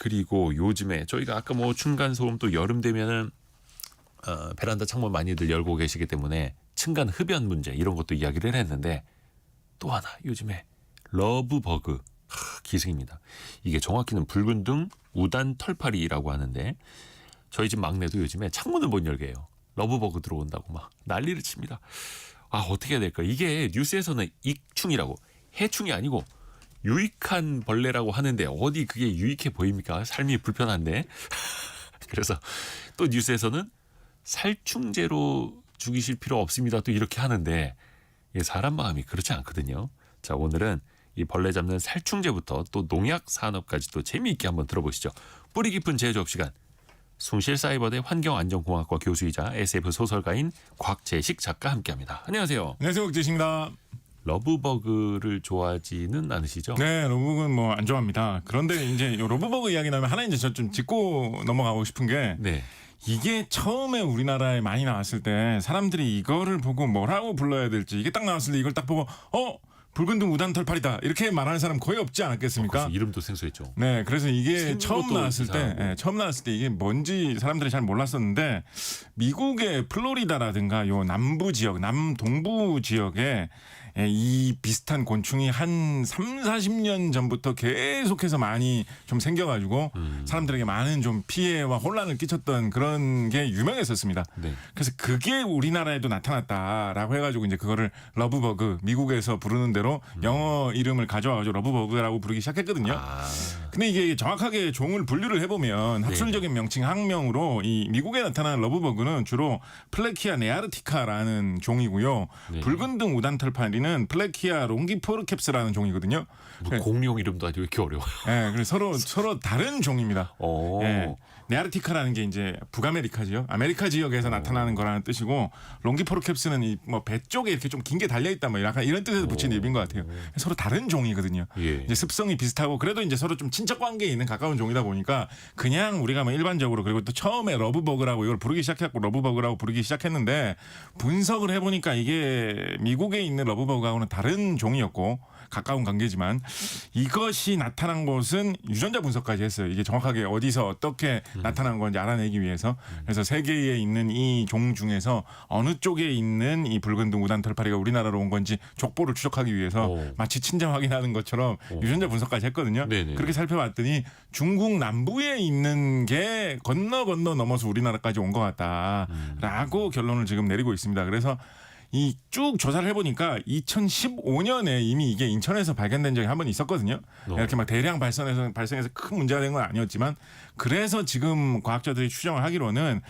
그리고 요즘에 저희가 아까 뭐 층간소음 또 여름 되면은 베란다 창문 많이들 열고 계시기 때문에 층간 흡연 문제 이런 것도 이야기를 했는데 또 하나 요즘에 러브버그 기승입니다. 이게 정확히는 붉은 등 우단 털파리라고 하는데 저희 집 막내도 요즘에 창문을 못 열게 해요. 러브버그 들어온다고 막 난리를 칩니다. 아 어떻게 해야 될까? 이게 뉴스에서는 익충이라고 해충이 아니고 유익한 벌레라고 하는데 어디 그게 유익해 보입니까? 삶이 불편한데. 그래서 또 뉴스에서는 살충제로 죽이실 필요 없습니다. 또 이렇게 하는데 사람 마음이 그렇지 않거든요. 자, 오늘은 이 벌레 잡는 살충제부터 또 농약 산업까지 또 재미있게 한번 들어보시죠. 뿌리 깊은 제조업 시간. 숭실사이버대 환경안전공학과 교수이자 SF 소설가인 곽재식 작가 함께합니다. 안녕하세요. 안녕하세요, 곽재식입니다. 러브버그를 좋아하지는 않으시죠? 네, 러브버그는 뭐 안 좋아합니다. 그런데 이제 요 러브버그 이야기 나면 하나 이제 저 좀 짚고 넘어가고 싶은 게 네. 이게 처음에 우리나라에 많이 나왔을 때 사람들이 이거를 보고 뭐라고 불러야 될지 이게 딱 나왔을 때 이걸 딱 보고 붉은 등 우단 털파리다 이렇게 말하는 사람 거의 없지 않았겠습니까? 이름도 생소했죠. 네, 그래서 이게 처음 나왔을 이상하고. 때, 처음 나왔을 때 이게 뭔지 사람들이 잘 몰랐었는데 미국의 플로리다라든가 요 남부 지역, 남동부 지역에 이 비슷한 곤충이 한 30-40년 전부터 계속해서 많이 좀 생겨가지고 사람들에게 많은 좀 피해와 혼란을 끼쳤던 그런 게 유명했었습니다. 네. 그래서 그게 우리나라에도 나타났다라고 해가지고 이제 그거를 러브버그 미국에서 부르는 대로 영어 이름을 가져와가지고 러브버그라고 부르기 시작했거든요. 근데 이게 정확하게 종을 분류를 해보면 학술적인 명칭 학명으로 이 미국에 나타나는 러브버그는 주로 플레키아 네아르티카라는 종이고요. 네. 붉은 등 우단털파리는 플레키아 롱기포르캡스라는 종이거든요. 뭐 공룡 이름도 아니고 왜 이렇게 어려워요? 네, 그래서 서로 다른 종입니다. 네, 네아르티카라는 게 이제 북아메리카지요. 아메리카 지역에서 나타나는 거라는 뜻이고 롱기포르캡스는 이 뭐 배 쪽에 이렇게 좀 긴 게 달려 있다 뭐 약간 이런 뜻에서 붙인 이름인 것 같아요. 서로 다른 종이거든요. 예. 이제 습성이 비슷하고 그래도 이제 서로 좀 친척 관계에 있는 가까운 종이다 보니까 그냥 우리가 뭐 일반적으로 그리고 또 처음에 러브버그라고 이걸 부르기 시작했고 러브버그라고 부르기 시작했는데 분석을 해보니까 이게 미국에 있는 러브버그하고는 다른 종이었고 가까운 관계지만 이것이 나타난 곳은 유전자 분석까지 했어요. 이게 정확하게 어디서 어떻게 나타난 건지 알아내기 위해서. 그래서 세계에 있는 이 종 중에서 어느 쪽에 있는 이 붉은 등 우단 털파리가 우리나라로 온 건지 족보를 추적하기 위해서 마치 친자 확인하는 것처럼 유전자 분석까지 했거든요. 네네. 그렇게 살펴봤더니 중국 남부에 있는 게 건너 넘어서 우리나라까지 온 것 같다라고 결론을 지금 내리고 있습니다. 그래서 이 쭉 조사를 해보니까 2015년에 이미 이게 인천에서 발견된 적이 한 번 있었거든요. 이렇게 막 대량 발생해서 큰 문제가 된 건 아니었지만 그래서 지금 과학자들이 추정을 하기로는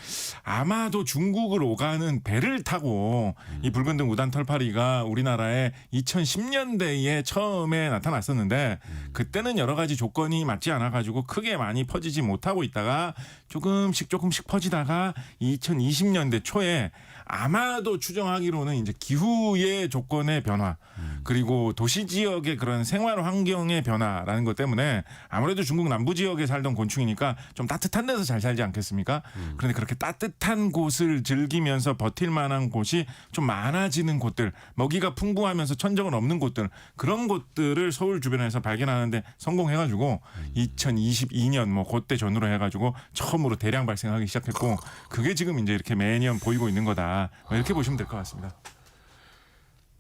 아마도 중국을 오가는 배를 타고 이 붉은 등 우단 털파리가 우리나라에 2010년대에 처음에 나타났었는데 그때는 여러 가지 조건이 맞지 않아가지고 크게 많이 퍼지지 못하고 있다가 조금씩 퍼지다가 2020년대 초에 아마도 추정하기로는 이제 기후의 조건의 변화 그리고 도시 지역의 그런 생활 환경의 변화라는 것 때문에 아무래도 중국 남부 지역에 살던 곤충이니까 좀 따뜻한 데서 잘 살지 않겠습니까? 그런데 그렇게 따뜻한 곳을 즐기면서 버틸 만한 곳이 좀 많아지는 곳들, 먹이가 풍부하면서 천적은 없는 곳들 그런 곳들을 서울 주변에서 발견하는데 성공해가지고 2022년 뭐 그때 전후로 해가지고 처음으로 대량 발생하기 시작했고 그게 지금 이제 이렇게 매년 보이고 있는 거다 이렇게 보시면 될 것 같습니다.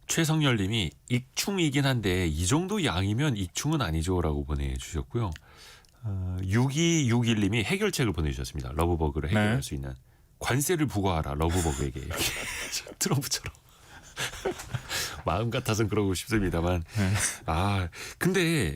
최성열 님이 익충이긴 한데 이 정도 양이면 익충은 아니죠라고 보내주셨고요. 6261 님이 해결책을 보내주셨습니다. 러브버그를 해결할 수 있는 관세를 부과하라 러브버그에게 이렇게 트럼프처럼 마음 같아서는 그러고 싶습니다만 근데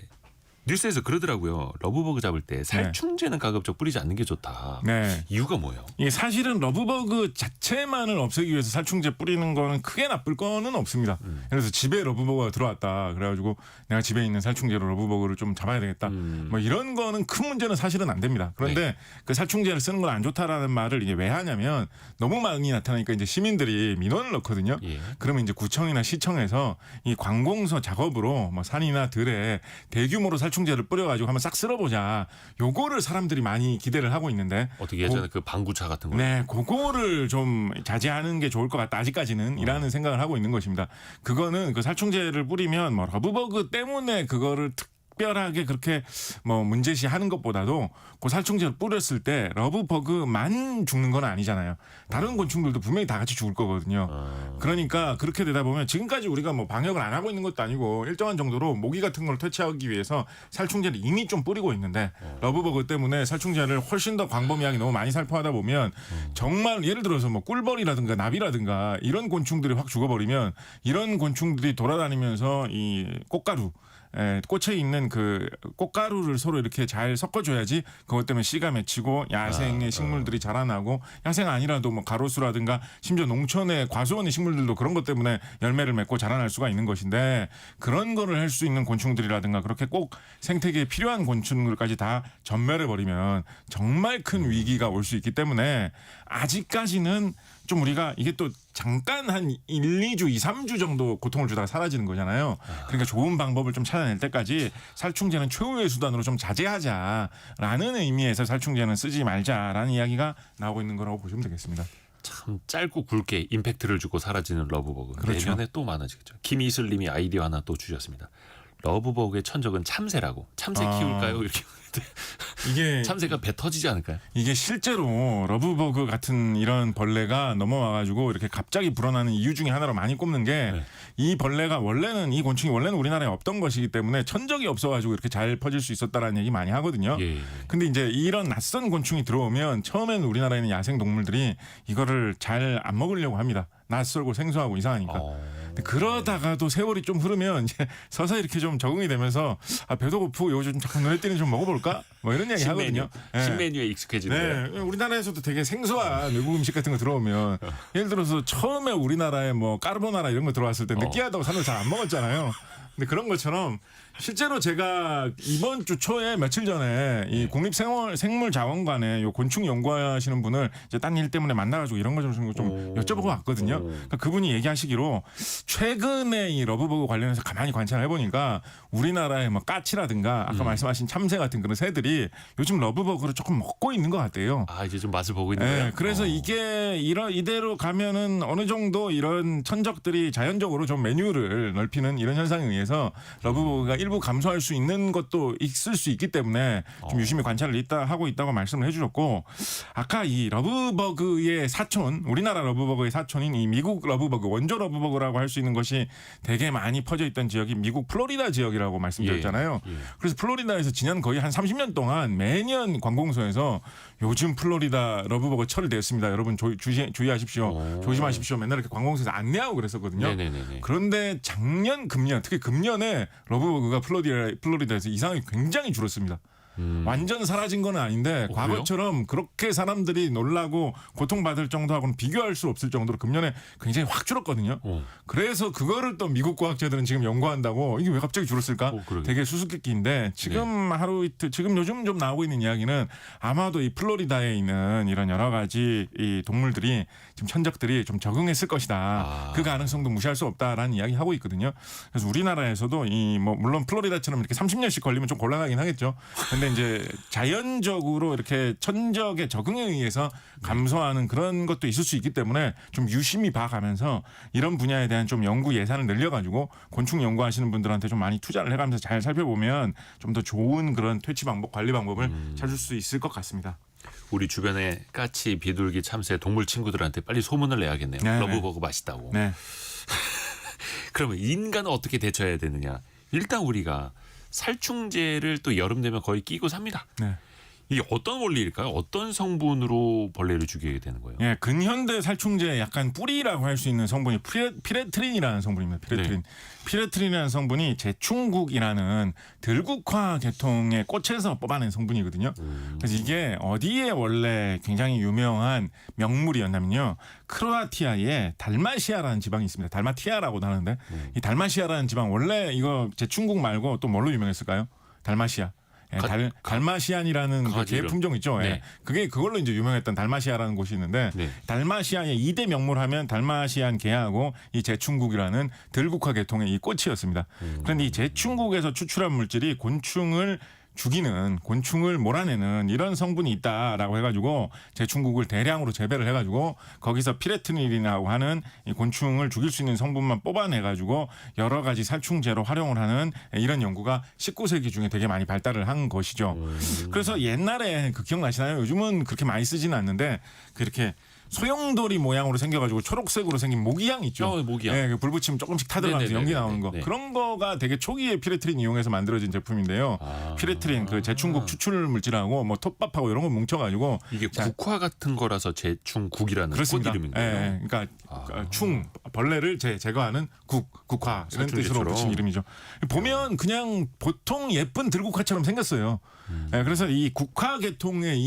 뉴스에서 그러더라고요. 러브버그 잡을 때 살충제는 가급적 뿌리지 않는 게 좋다. 네. 이유가 뭐예요? 이 사실은 러브버그 자체만을 없애기 위해서 살충제 뿌리는 거는 크게 나쁠 거는 없습니다. 그래서 집에 러브버그가 들어왔다. 그래가지고 내가 집에 있는 살충제로 러브버그를 좀 잡아야 되겠다. 뭐 이런 거는 큰 문제는 사실은 안 됩니다. 그런데 그 살충제를 쓰는 건 안 좋다라는 말을 이게 왜 하냐면 너무 많이 나타나니까 이제 시민들이 민원을 넣거든요. 그러면 이제 구청이나 시청에서 이 관공서 작업으로 뭐 산이나 들에 대규모로 살충제를 뿌려가지고 한번 싹 쓸어보자. 요거를 사람들이 많이 기대를 하고 있는데 어떻게 예전에 그 방구차 같은 거? 네, 그거를 좀 자제하는 게 좋을 것 같다. 아직까지는 이라는 생각을 하고 있는 것입니다. 그거는 그 살충제를 뿌리면 뭐 러브버그 때문에 그거를 특별하게 그렇게 뭐 문제시하는 것보다도 그 살충제를 뿌렸을 때 러브버그만 죽는 건 아니잖아요. 다른 곤충들도 분명히 다 같이 죽을 거거든요. 그러니까 그렇게 되다 보면 지금까지 우리가 뭐 방역을 안 하고 있는 것도 아니고 일정한 정도로 모기 같은 걸 퇴치하기 위해서 살충제를 이미 좀 뿌리고 있는데 러브버그 때문에 살충제를 훨씬 더 광범위하게 너무 많이 살포하다 보면 정말 예를 들어서 뭐 꿀벌이라든가 나비라든가 이런 곤충들이 확 죽어버리면 이런 곤충들이 돌아다니면서 이 꽃가루 꽃에 있는 그 꽃가루를 서로 이렇게 잘 섞어줘야지 그것 때문에 씨가 맺히고 야생의 식물들이 자라나고 야생 아니라도 뭐 가로수라든가 심지어 농촌의 과수원의 식물들도 그런 것 때문에 열매를 맺고 자라날 수가 있는 것인데 그런 거를 할 수 있는 곤충들이라든가 그렇게 꼭 생태계에 필요한 곤충들까지 다 전멸해버리면 정말 큰 위기가 올 수 있기 때문에 아직까지는 좀 우리가 이게 또 잠깐 한 1, 2주, 2, 3주 정도 고통을 주다가 사라지는 거잖아요. 그러니까 좋은 방법을 좀 찾아낼 때까지 살충제는 최후의 수단으로 좀 자제하자라는 의미에서 살충제는 쓰지 말자라는 이야기가 나오고 있는 거라고 보시면 되겠습니다. 참 짧고 굵게 임팩트를 주고 사라지는 러브버그. 그렇죠. 내년에 또 많아지겠죠. 김이슬님이 아이디어 하나 또 주셨습니다. 러브버그의 천적은 참새라고. 참새 키울까요? 이렇게. 이게 참새가 배 터지지 않을까요? 이게 실제로 러브버그 같은 이런 벌레가 넘어와가지고 이렇게 갑자기 불어나는 이유 중에 하나로 많이 꼽는 게 이 벌레가 원래는 이 곤충이 원래는 우리나라에 없던 것이기 때문에 천적이 없어가지고 이렇게 잘 퍼질 수 있었다라는 얘기 많이 하거든요. 예. 근데 이제 이런 낯선 곤충이 들어오면 처음에는 우리나라에 있는 야생 동물들이 이거를 잘 안 먹으려고 합니다. 낯설고 생소하고 이상하니까. 근데 그러다가도 세월이 좀 흐르면 이제 서서히 이렇게 좀 적응이 되면서 배도 고프고 요즘 잠깐 눈에 띄는 좀 먹어볼까? 뭐 이런 얘기 하거든요. 신메뉴에 익숙해지는 네, 우리나라에서도 되게 생소한 외국 음식 같은 거 들어오면 예를 들어서 처음에 우리나라에 뭐 까르보나라 이런 거 들어왔을 때 느끼하다고 사람들 잘 안 먹었잖아요. 근데 그런 것처럼 실제로 제가 이번 주 초에 며칠 전에 이 국립생물자원관에 요 곤충 연구하시는 분을 이제 딴 일 때문에 만나가지고 이런 거 좀 여쭤보고 왔거든요. 그러니까 그분이 얘기하시기로 최근에 이 러브버그 관련해서 가만히 관찰을 해보니까 우리나라의 뭐 까치라든가 아까 말씀하신 참새 같은 그런 새들이 요즘 러브버그를 조금 먹고 있는 것 같대요. 아 이제 좀 맛을 보고 있는 거예요. 그래서 이게 이대로 가면은 어느 정도 이런 천적들이 자연적으로 좀 메뉴를 넓히는 이런 현상에 의해서 러브버그가 일부 감소할 수 있는 것도 있을 수 있기 때문에 좀 유심히 관찰을 하고 있다고 말씀을 해주셨고 아까 이 러브버그의 사촌 우리나라 러브버그의 사촌인 이 미국 러브버그 원조 러브버그라고 할 수 있는 것이 되게 많이 퍼져 있던 지역이 미국 플로리다 지역이라고 말씀드렸잖아요. 그래서 플로리다에서 지난 거의 한 30년 동안 매년 관공서에서 요즘 플로리다 러브버그 철되었습니다. 여러분 주의하십시오. 조심하십시오. 맨날 이렇게 관공서에서 안내하고 그랬었거든요. 네네네. 그런데 작년 금년 특히 금년에 러브버그가 플로리다에서 이상하게 굉장히 줄었습니다. 완전 사라진 건 아닌데 과거처럼 그렇게 사람들이 놀라고 고통받을 정도하고는 비교할 수 없을 정도로 금년에 굉장히 확 줄었거든요. 그래서 그거를 또 미국 과학자들은 지금 연구한다고 이게 왜 갑자기 줄었을까? 되게 수수께끼인데 지금 하루 이틀 지금 요즘 좀 나오고 있는 이야기는 아마도 이 플로리다에 있는 이런 여러 가지 이 동물들이 지금 천적들이 좀 적응했을 것이다. 그 가능성도 무시할 수 없다라는 이야기 하고 있거든요. 그래서 우리나라에서도 이 뭐 물론 플로리다처럼 이렇게 30년씩 걸리면 좀 곤란하긴 하겠죠. 근데 이제 자연적으로 이렇게 천적의 적응에 의해서 감소하는 그런 것도 있을 수 있기 때문에 좀 유심히 봐가면서 이런 분야에 대한 좀 연구 예산을 늘려가지고 곤충 연구하시는 분들한테 좀 많이 투자를 해가면서 잘 살펴보면 좀 더 좋은 그런 퇴치 방법, 관리 방법을 찾을 수 있을 것 같습니다. 우리 주변에 까치, 비둘기, 참새, 동물 친구들한테 빨리 소문을 내야겠네요. 네네. 러브버그 맛있다고. 네. 그러면 인간은 어떻게 대처해야 되느냐? 일단 우리가 살충제를 또 여름 되면 거의 끼고 삽니다. 네. 이게 어떤 원리일까요? 어떤 성분으로 벌레를 죽이게 되는 거예요? 예, 근현대 살충제의 약간 뿌리라고 할 수 있는 성분이 피레트린이라는 성분입니다. 피레트린. 피레트린이라는 성분이 제충국이라는 들국화 계통의 꽃에서 뽑아낸 성분이거든요. 그래서 이게 어디에 원래 굉장히 유명한 명물이었냐면요. 크로아티아에 달마시아라는 지방이 있습니다. 달마티아라고도 하는데 이 달마시아라는 지방 원래 이거 제충국 말고 또 뭘로 유명했을까요? 달마시아. 달마시안이라는 개 품종 있죠. 네. 그걸로 이제 유명했던 달마시아라는 곳이 있는데 달마시아의 2대 명물하면 달마시안 개하고 이 제충국이라는 들국화 계통의 이 꽃이었습니다. 그런데 이 제충국에서 추출한 물질이 곤충을 죽이는 곤충을 몰아내는 이런 성분이 있다라고 해가지고 제충국을 대량으로 재배를 해가지고 거기서 피레트닐이라고 하는 이 곤충을 죽일 수 있는 성분만 뽑아내가지고 여러 가지 살충제로 활용을 하는 이런 연구가 19세기 중에 되게 많이 발달을 한 것이죠. 그래서 옛날에 그 기억나시나요? 요즘은 그렇게 많이 쓰지는 않는데 그렇게 소용돌이 모양으로 생겨가지고 초록색으로 생긴 모기향 있죠. 모기향. 네, 불 붙이면 조금씩 타들어가면서 연기 나오는 거. 네. 그런 거가 되게 초기에 피레트린 이용해서 만들어진 제품인데요. 피레트린 그 제충국 추출 물질하고 뭐 톱밥하고 이런 거 뭉쳐가지고 이게 국화 같은 거라서 제충국이라는 꽃 그렇습니다. 이름인 거예요. 예, 그러니까 벌레를 제거하는 국화 이런 뜻으로 살충제처럼. 붙인 이름이죠. 보면 그냥 보통 예쁜 들국화처럼 생겼어요. 예, 그래서 이 국화 계통의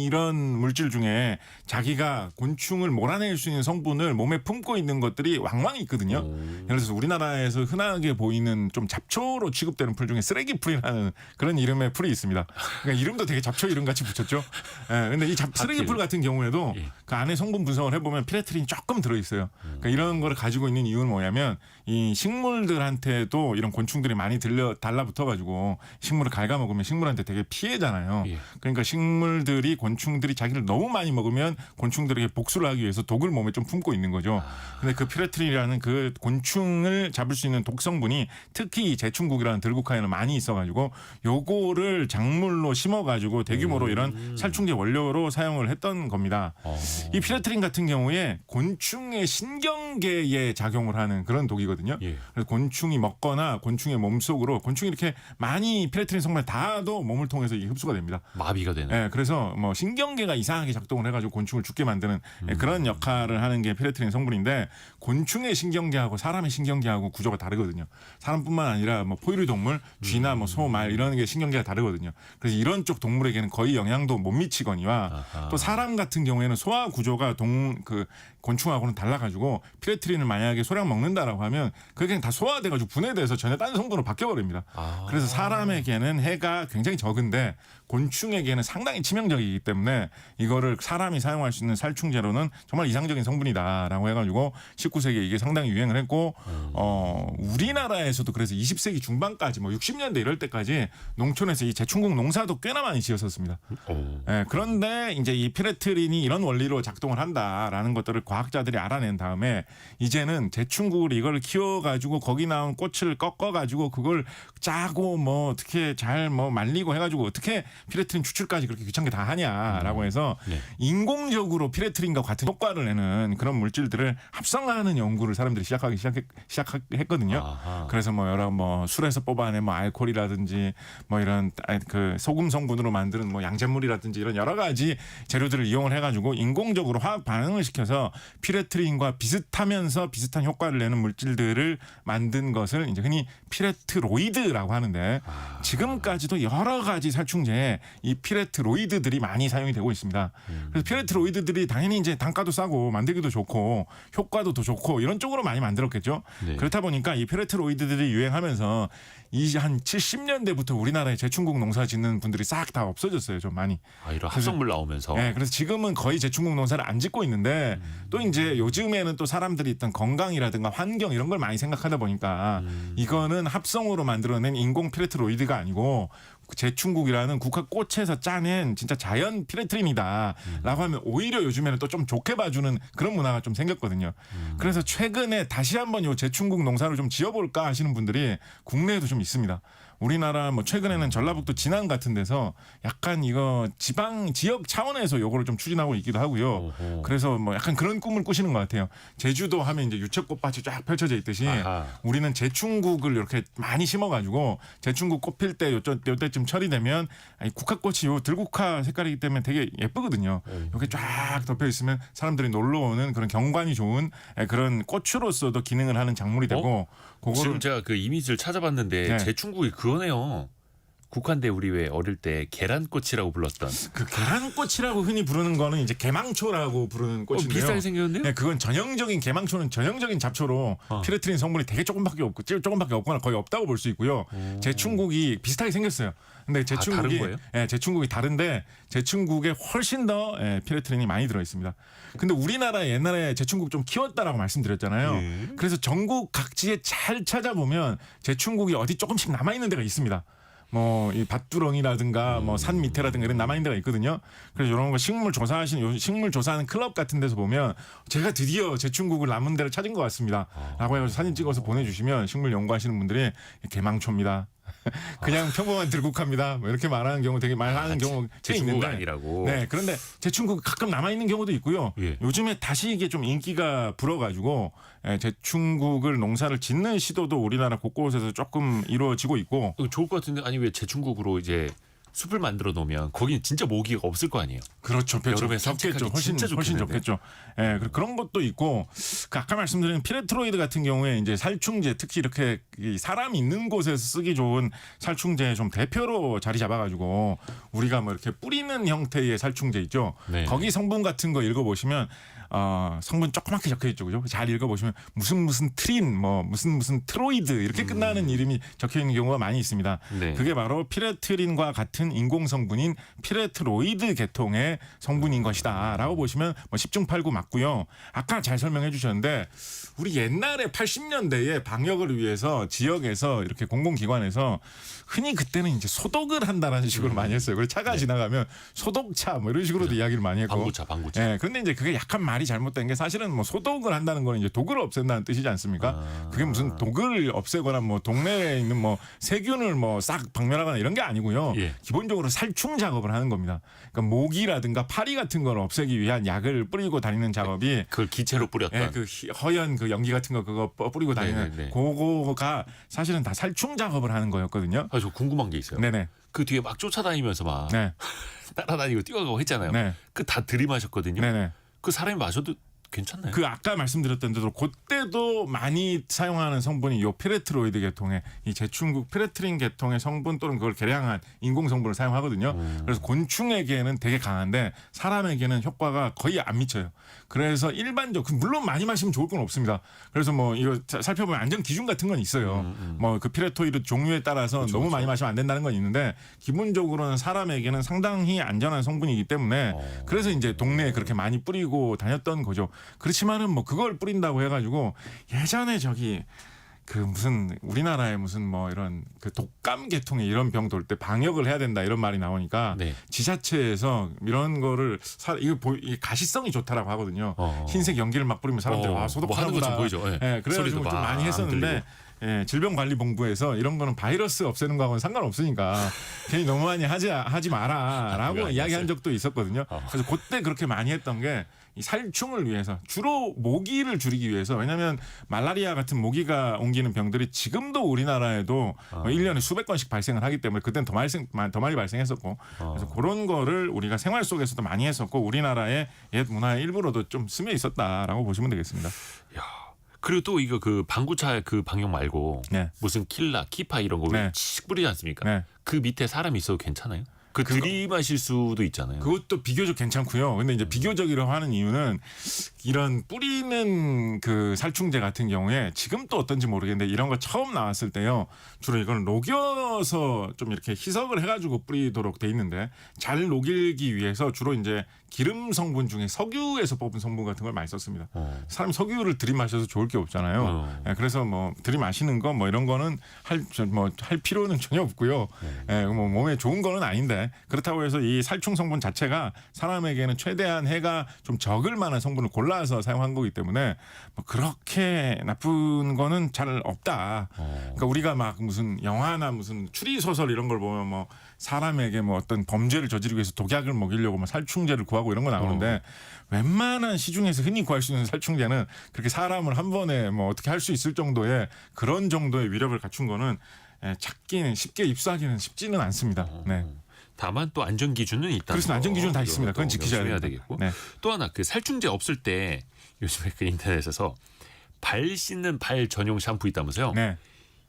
이런 물질 중에 자기가 곤충을 몰아낼 수 있는 성분을 몸에 품고 있는 것들이 왕왕 있거든요. 예를 들어서 우리나라에서 흔하게 보이는 좀 잡초로 취급되는 풀 중에 쓰레기풀이라는 그런 이름의 풀이 있습니다. 그러니까 이름도 되게 잡초 이름 같이 붙였죠. 예, 근데 이 쓰레기풀 같은 경우에도 그 안에 성분 분석을 해보면 피레트린이 조금 들어있어요. 그러니까 이런 거를 가지고 있는 이유는 뭐냐면 이 식물들한테도 이런 곤충들이 많이 달라붙어가지고 식물을 갉아먹으면 식물한테 되게 피해잖아요. 그러니까 식물들이 곤충들이 자기를 너무 많이 먹으면 곤충들에게 복수를 하기 위해서 독을 몸에 좀 품고 있는 거죠. 근데 그 피레트린이라는 그 곤충을 잡을 수 있는 독성분이 특히 이 제충국이라는 들국화에는 많이 있어가지고 요거를 작물로 심어가지고 대규모로 이런 살충제 원료로 사용을 했던 겁니다. 이 피레트린 같은 경우에 곤충의 신경계에 작용을 하는 그런 독이거든요. 그래서 곤충이 먹거나 곤충의 몸속으로 곤충이 이렇게 많이 피레트린 성분을 닿아도 몸을 통해서 이 흡수가 됩니다. 마비가 되는. 예, 그래서 뭐 신경계가 이상하게 작동을 해가지고 곤충을 죽게 만드는 그런 역할을 하는 게 피레트린 성분인데 곤충의 신경계하고 사람의 신경계하고 구조가 다르거든요. 사람뿐만 아니라 뭐 포유류 동물, 쥐나 뭐 소, 말 이런 게 신경계가 다르거든요. 그래서 이런 쪽 동물에게는 거의 영향도 못 미치거니와 또 사람 같은 경우에는 소화 구조가 곤충하고는 달라가지고 피레트린을 만약에 소량 먹는다라고 하면 그게 그냥 다 소화돼가지고 분해돼서 전혀 다른 성분으로 바뀌어버립니다. 그래서 사람에게는 해가 굉장히 적은데 곤충에게는 상당히 치명적이기 때문에 이거를 사람이 사용할 수 있는 살충제로는 정말 이상적인 성분이다라고 해가지고 19세기에 이게 상당히 유행을 했고 우리나라에서도 그래서 20세기 중반까지 뭐 60년대 이럴 때까지 농촌에서 이 제충국 농사도 꽤나 많이 지었었습니다. 예, 그런데 이제 이 피레트린이 이런 원리로 작동을 한다라는 것들을 과학자들이 알아낸 다음에 이제는 제충국을 이걸 키워가지고 거기 나온 꽃을 꺾어가지고 그걸 짜고 뭐 어떻게 잘 뭐 말리고 해가지고 어떻게 피레트린 추출까지 그렇게 귀찮게 다 하냐라고 해서 인공적으로 피레트린과 같은 효과를 내는 그런 물질들을 합성하는 연구를 사람들이 시작했거든요. 그래서 뭐 여러 뭐 술에서 뽑아낸 뭐 알코올이라든지 뭐 이런 그 소금 성분으로 만드는 뭐 양잿물이라든지 이런 여러 가지 재료들을 이용을 해가지고 인공적으로 화학 반응을 시켜서 피레트린과 비슷하면서 비슷한 효과를 내는 물질들을 만든 것을 이제 흔히 피레트로이드라고 하는데 지금까지도 여러 가지 살충제에 이 피레트로이드들이 많이 사용이 되고 있습니다. 그래서 피레트로이드들이 당연히 이제 단가도 싸고 만들기도 좋고 효과도 더 좋고 이런 쪽으로 많이 만들었겠죠. 그렇다 보니까 이 피레트로이드들이 유행하면서 이 한 70년대부터 우리나라에 제충국 농사 짓는 분들이 싹 다 없어졌어요. 좀 많이. 이런 합성물 나오면서. 네, 그래서 지금은 거의 제충국 농사를 안 짓고 있는데 또 이제 요즘에는 또 사람들이 있던 건강이라든가 환경 이런 걸 많이 생각하다 보니까 이거는 합성으로 만들어낸 인공 피레트로이드가 아니고 제충국이라는 국화꽃에서 짜낸 진짜 자연 피레트린이다라고 하면 오히려 요즘에는 또 좀 좋게 봐주는 그런 문화가 좀 생겼거든요. 그래서 최근에 다시 한번 요 제충국 농사를 좀 지어볼까 하시는 분들이 국내에도 좀 있습니다. 우리나라 뭐 최근에는 전라북도 진안 같은 데서 약간 이거 지역 차원에서 요거를 좀 추진하고 있기도 하고요. 그래서 뭐 약간 그런 꿈을 꾸시는 것 같아요. 제주도 하면 이제 유채꽃밭이 쫙 펼쳐져 있듯이 우리는 제충국을 이렇게 많이 심어가지고 제충국 꽃 필 때 요때쯤 철이 되면 국화꽃이 요 들국화 색깔이기 때문에 되게 예쁘거든요. 이렇게 쫙 덮여 있으면 사람들이 놀러 오는 그런 경관이 좋은 그런 꽃으로서도 기능을 하는 작물이 되고 지금 제가 그 이미지를 찾아봤는데 제충국이 그거네요. 국화인데 우리 왜 어릴 때 계란꽃이라고 불렀던 그 계란꽃이라고 흔히 부르는 거는 이제 개망초라고 부르는 꽃인데요. 비슷하게 생겼는데요? 네, 그건 전형적인 개망초는 전형적인 잡초로 피레트린 성분이 되게 조금밖에 없거나 거의 없다고 볼 수 있고요. 제충국이 비슷하게 생겼어요. 근데 제충국이 다른 거예요? 제충국이 다른데 제충국에 훨씬 더 피레트린이 많이 들어 있습니다. 근데 우리나라 옛날에 제충국 좀 키웠다라고 말씀드렸잖아요. 그래서 전국 각지에 잘 찾아보면 제충국이 어디 조금씩 남아 있는 데가 있습니다. 뭐 이 밭두렁이라든가 뭐 산 밑에라든가 이런 남아 있는 데가 있거든요. 그래서 이런 거 식물 조사하는 클럽 같은 데서 보면 제가 드디어 제충국을 남은 데를 찾은 것 같습니다라고 해서 사진 찍어서 보내주시면 식물 연구하시는 분들이 개망초입니다. 그냥 평범한 들국화입니다. 뭐 이렇게 말하는 경우 되게 말하는 경우 꽤 제충국 있는데. 아니라고. 네, 그런데 제충국 가끔 남아 있는 경우도 있고요. 예. 요즘에 다시 이게 좀 인기가 불어가지고 제충국을 농사를 짓는 시도도 우리나라 곳곳에서 조금 이루어지고 있고. 좋을 것 같은데 아니 왜 제충국으로 이제 숲을 만들어 놓으면 거기는 진짜 모기가 없을 거 아니에요. 그렇죠. 여름에 적겠죠. 산책하기 진짜 훨씬 좋겠는데. 적겠죠. 예, 그런 것도 있고 그 아까 말씀드린 피레트로이드 같은 경우에 이제 살충제 특히 이렇게 이 사람이 있는 곳에서 쓰기 좋은 살충제 좀 대표로 자리 잡아가지고 우리가 뭐 이렇게 뿌리는 형태의 살충제 있죠. 네. 거기 성분 같은 거 읽어보시면 성분 조그맣게 적혀 있죠, 그죠? 잘 읽어보시면 무슨 트린, 뭐 무슨 트로이드 이렇게 끝나는 이름이 적혀 있는 경우가 많이 있습니다. 네. 그게 바로 피레트린과 같은 인공 성분인 피레트로이드 계통의 성분인 것이다라고 보시면 뭐 10중 8구 맞고요. 아까 잘 설명해 주셨는데 우리 옛날에 80년대에 방역을 위해서 지역에서 이렇게 공공기관에서 흔히 그때는 이제 소독을 한다라는 식으로 많이 했어요. 그래서 차가 지나가면 소독차 뭐 이런 식으로도 이야기를 많이 했고. 방구차. 예, 그런데 이제 그게 약간 말이 잘못된 게 사실은 뭐 소독을 한다는 거는 이제 독을 없앤다는 뜻이지 않습니까? 그게 무슨 독을 없애거나 뭐 동네에 있는 뭐 세균을 뭐 싹 박멸하거나 이런 게 아니고요. 예. 기본적으로 살충 작업을 하는 겁니다. 그러니까 모기라든가 파리 같은 걸 없애기 위한 약을 뿌리고 다니는 작업이 그걸 기체로 뿌렸던. 그 허연 그 연기 같은 거 그거 뿌리고 다니는 네네네. 그거가 사실은 다 살충 작업을 하는 거였거든요. 저 궁금한 게 있어요. 네네. 그 뒤에 막 쫓아다니면서 막 네. 따라다니고 뛰어가고 했잖아요. 네. 그 다 들이마셨거든요. 네네. 그 사람이 마셔도 괜찮나요? 그 아까 말씀드렸던 대로 그때도 많이 사용하는 성분이 요 피레트로이드 계통의 이 제충국 피레트린 계통의 성분 또는 그걸 개량한 인공 성분을 사용하거든요. 그래서 곤충에게는 되게 강한데 사람에게는 효과가 거의 안 미쳐요. 그래서 일반적 물론 많이 마시면 좋을 건 없습니다. 그래서 뭐 이거 살펴보면 안전 기준 같은 건 있어요. 뭐 그 피레토이드 종류에 따라서 너무 많이 마시면 안 된다는 건 있는데 기본적으로는 사람에게는 상당히 안전한 성분이기 때문에 그래서 이제 동네에 그렇게 많이 뿌리고 다녔던 거죠. 그렇지만은 뭐 그걸 뿌린다고 해가지고 예전에 저기 그 무슨 우리나라에 무슨 뭐 이런 그 독감 계통의 이런 병 돌 때 방역을 해야 된다 이런 말이 나오니까 네. 지자체에서 이런 거를 이게 가시성이 좋다라고 하거든요. 흰색 연기를 막 뿌리면 사람들이 뭐 하는 거 좀 소독하는구나. 보이죠. 예. 그래가지고 소리도 좀 막 많이 했었는데 질병관리본부에서 이런 거는 바이러스 없애는 거하고는 상관없으니까 괜히 너무 많이 하지 마라라고 이야기한 적도 있었거든요. 그래서 그때 그렇게 많이 했던 게 이 살충을 위해서 주로 모기를 줄이기 위해서 왜냐하면 말라리아 같은 모기가 옮기는 병들이 지금도 우리나라에도 1년에 수백 건씩 발생을 하기 때문에 그때는 더 많이 발생했었고 그래서 그런 거를 우리가 생활 속에서도 많이 했었고 우리나라의 옛 문화의 일부로도 좀 스며 있었다라고 보시면 되겠습니다. 야. 그리고 또 이거 그 방구차 그 방역 말고 네. 무슨 킬라, 키파 이런 거 네. 칙 뿌리지 않습니까? 네. 그 밑에 사람이 있어도 괜찮아요? 그 들이마실 수도 있잖아요. 그것도 비교적 괜찮고요. 근데 이제 비교적이라고 하는 이유는 이런 뿌리는 그 살충제 같은 경우에 지금 또 어떤지 모르겠는데 이런 거 처음 나왔을 때요. 주로 이건 녹여서 좀 이렇게 희석을 해가지고 뿌리도록 돼 있는데 잘 녹이기 위해서 주로 이제 기름 성분 중에 석유에서 뽑은 성분 같은 걸 많이 썼습니다. 사람이 석유를 들이마셔서 좋을 게 없잖아요. 그래서 뭐 들이마시는 거 뭐 이런 거는 할 필요는 전혀 없고요. 뭐 몸에 좋은 거는 아닌데 그렇다고 해서 이 살충 성분 자체가 사람에게는 최대한 해가 좀 적을 만한 성분을 골라서 사용한 거기 때문에 뭐 그렇게 나쁜 거는 잘 없다. 그러니까 우리가 막 무슨 영화나 무슨 추리 소설 이런 걸 보면 뭐 사람에게 뭐 어떤 범죄를 저지르기 위해서 독약을 먹이려고 뭐 살충제를 구하고 이런 거 나오는데 웬만한 시중에서 흔히 구할 수 있는 살충제는 그렇게 사람을 한 번에 뭐 어떻게 할 수 있을 정도의 그런 정도의 위력을 갖춘 거는 찾기는 쉽게 입수하기는 쉽지는 않습니다. 네. 다만 또 안전 기준은 있다. 그렇습니다. 안전 기준은 다 있습니다. 그건 지키셔야 해야 됩니다. 되겠고. 네. 또 하나 그 살충제 없을 때 요즘에 그 인터넷에서 발 씻는 발 전용 샴푸 있다면서요? 네.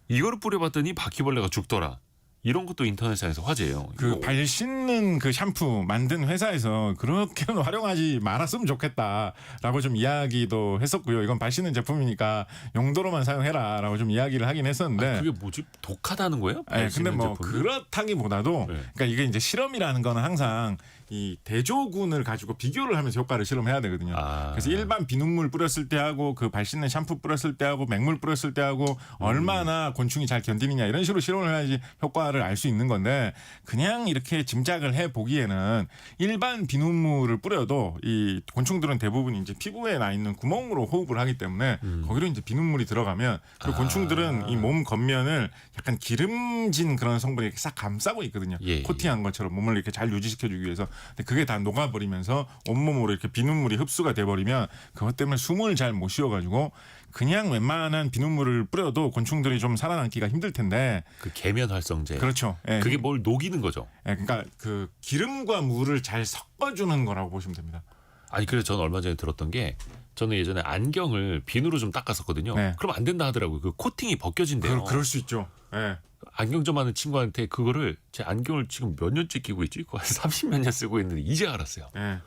이거를 뿌려봤더니 바퀴벌레가 죽더라. 이런 것도 인터넷상에서 화제예요. 그 발 씻는 그 샴푸 만든 회사에서 그렇게는 활용하지 말았으면 좋겠다라고 좀 이야기도 했었고요. 이건 발 씻는 제품이니까 용도로만 사용해라라고 좀 이야기를 하긴 했었는데. 그게 뭐지? 독하다는 거예요? 발 근데 씻는 뭐 제품이? 그렇다기보다도 네. 그러니까 이게 이제 실험이라는 거는 항상 이 대조군을 가지고 비교를 하면서 효과를 실험해야 되거든요. 그래서 일반 비눗물 뿌렸을 때하고 그 발신된 샴푸 뿌렸을 때하고 맹물 뿌렸을 때하고 얼마나 곤충이 잘 견디느냐 이런 식으로 실험을 해야지 효과를 알 수 있는 건데 그냥 이렇게 짐작을 해 보기에는 일반 비눗물을 뿌려도 이 곤충들은 대부분 이제 피부에 나 있는 구멍으로 호흡을 하기 때문에 거기로 이제 비눗물이 들어가면 그리고 곤충들은 이 몸 겉면을 약간 기름진 그런 성분이 이렇게 싹 감싸고 있거든요. 예, 코팅한 것처럼 몸을 이렇게 잘 유지시켜주기 위해서. 근데 그게 다 녹아버리면서 온몸으로 이렇게 비눗물이 흡수가 돼버리면 그것 때문에 숨을 잘 못 쉬어가지고 그냥 웬만한 비눗물을 뿌려도 곤충들이 좀 살아남기가 힘들 텐데. 그 계면 활성제. 그렇죠. 예. 그게 뭘 녹이는 거죠. 예, 그러니까 그 기름과 물을 잘 섞어주는 거라고 보시면 됩니다. 아니 그래서 저는 얼마 전에 들었던 게 저는 예전에 안경을 비누로 좀 닦았었거든요. 네. 그럼 안 된다 하더라고요. 그 코팅이 벗겨진대요. 그럴 수 있죠. 예. 안경점 하는 친구한테 그거를 제 안경을 지금 몇 년째 끼고 있지? 그거 한 30몇 년 쓰고 있는데 이제 알았어요. 예.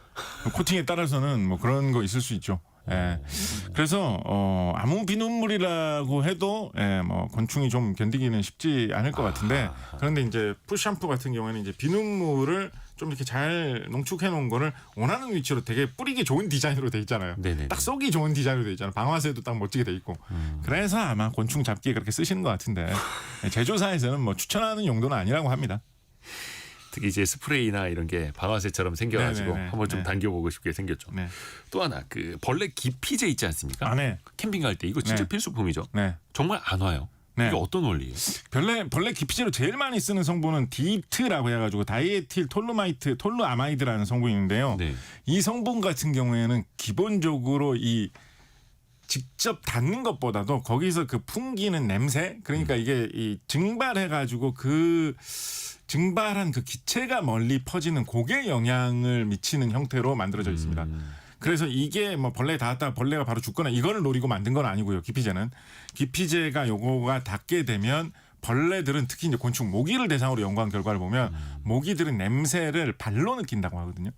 코팅에 따라서는 뭐 그런 거 있을 수 있죠. 예. 그래서 아무 비눗물이라고 해도 뭐 곤충이 좀 견디기는 쉽지 않을 것 같은데 그런데 이제 푸샴푸 같은 경우에는 이제 비눗물을 좀 이렇게 잘 농축해 놓은 거를 원하는 위치로 되게 뿌리기 좋은 디자인으로 돼 있잖아요. 네네네. 딱 쏘기 좋은 디자인으로 돼 있잖아요. 방아쇠도 딱 멋지게 돼 있고. 그래서 아마 곤충 잡기에 그렇게 쓰시는 것 같은데 제조사에서는 뭐 추천하는 용도는 아니라고 합니다. 특히 이제 스프레이나 이런 게 방아쇠처럼 생겨가지고 네네네. 한번 좀 네. 당겨보고 싶게 생겼죠. 네. 또 하나 그 벌레 기피제 있지 않습니까? 네. 캠핑 갈 때 이거 진짜 네. 필수품이죠. 네. 정말 안 와요. 네. 이게 어떤 원리예요? 벌레 기피제로 제일 많이 쓰는 성분은 디트라고 해가지고 다이에틸 톨루아마이드라는 성분이 있는데요. 네. 이 성분 같은 경우에는 기본적으로 이 직접 닿는 것보다도 거기서 그 풍기는 냄새 그러니까 이게 이 증발해가지고 그 증발한 그 기체가 멀리 퍼지는 그게 영향을 미치는 형태로 만들어져 있습니다. 그래서 이게 뭐 벌레에 닿았다 벌레가 바로 죽거나 이거를 노리고 만든 건 아니고요. 기피제가 요거가 닿게 되면 벌레들은 특히 이제 곤충 모기를 대상으로 연구한 결과를 보면 모기들은 냄새를 발로 느낀다고 하거든요.